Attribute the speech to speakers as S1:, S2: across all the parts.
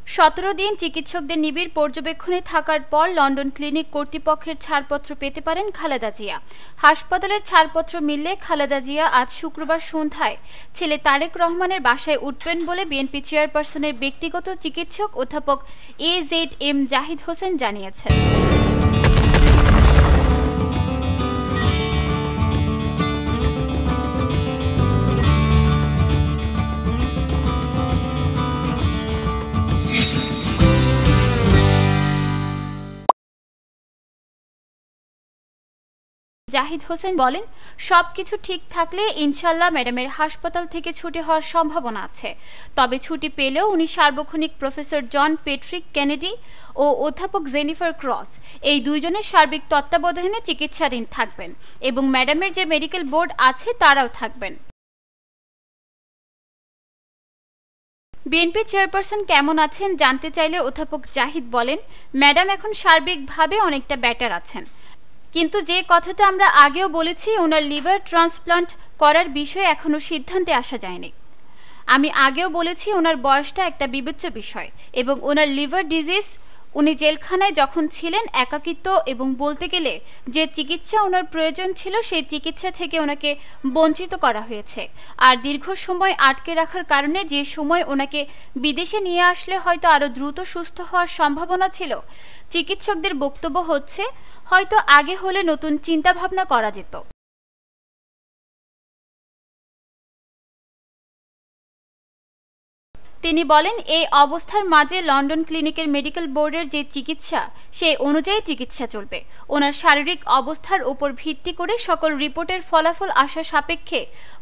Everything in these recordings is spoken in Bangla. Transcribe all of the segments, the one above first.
S1: 17 দিন চিকিৎসকদের নিবিড় পর্যবেক্ষণে থাকার পর লন্ডন ক্লিনিক কর্তৃপক্ষের ছাড়পত্র পেতে পারেন খালেদা জিয়া। হাসপাতালের ছাড়পত্র মিললে খালেদা জিয়া আজ শুক্রবার সন্ধ্যায় ছেলে তারেক রহমানের বাসায় উঠবেন বলে বিএনপি চেয়ারপারসনের ব্যক্তিগত চিকিৎসক অধ্যাপক AZM জাহিদ হোসেন জানিয়েছেন। জাহিদ হোসেন বলেন, সবকিছু ঠিক থাকলে ইনশাল্লাহ ম্যাডামের হাসপাতাল থেকে ছুটি হওয়ার সম্ভাবনা আছে। তবে ছুটি পেলেও উনি সার্বক্ষণিক প্রফেসর জন পেট্রিক কেনেডি ও অধ্যাপক জেনিফার ক্রস এই দুইজনের সার্বিক তত্ত্বাবধানে চিকিৎসাধীন থাকবেন এবং ম্যাডামের যে মেডিকেল বোর্ড আছে তারাও থাকবেন। বিএনপি চেয়ারপারসন কেমন আছেন জানতে চাইলে অধ্যাপক জাহিদ বলেন, ম্যাডাম এখন সার্বিকভাবে অনেকটা বেটার আছেন, কিন্তু যে কথাটা আমরা আগেও বলেছি, ওনার লিভার ট্রান্সপ্লান্ট করার বিষয়ে এখনো সিদ্ধান্তে আসা যায়নি। আমি আগেও বলেছি ওনার বয়সটা একটা বিবেচ্য বিষয় এবং ওনার লিভার ডিজিজ, উনি জেলখানায় যখন ছিলেন একাকিত্ব এবং বলতে গেলে যে চিকিৎসা ওনার প্রয়োজন ছিল সেই চিকিৎসা থেকে ওনাকে বঞ্চিত করা হয়েছে। আর দীর্ঘ সময় আটকে রাখার কারণে যে সময় ওনাকে বিদেশে নিয়ে আসলে হয়তো আরও দ্রুত সুস্থ হওয়ার সম্ভাবনা ছিল। চিকিৎসকদের বক্তব্য হচ্ছে হয়তো আগে হলে নতুন চিন্তাভাবনা করা যেত। তিনি বলেন, এই অবস্থার মাঝে লন্ডন ক্লিনিকের মেডিকেল বোর্ডের যে চিকিৎসা সেই অনুযায়ী চিকিৎসা চলবে। ওনার শারীরিক অবস্থার উপর ভিত্তি করে সকল রিপোর্টের ফলাফল আসা সাপেক্ষে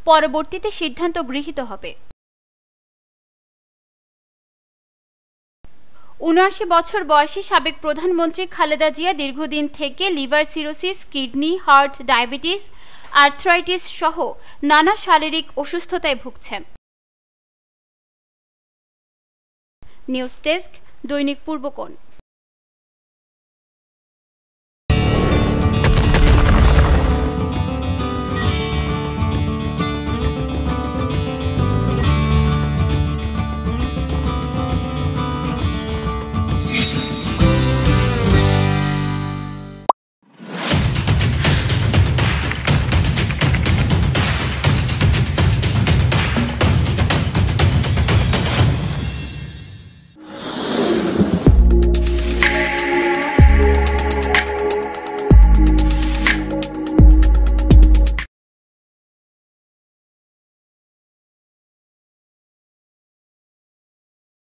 S1: পরবর্তীতে সিদ্ধান্ত গৃহীত হবে। ৭৯ বছর বয়সী সাবেক প্রধানমন্ত্রী খালেদা জিয়া দীর্ঘদিন থেকে liver cirrhosis, kidney, heart, diabetes, arthritis সহ নানা শারীরিক অসুস্থতায় ভুগছেন। নিউজ ডেস্ক, দৈনিক পূর্বকোণ।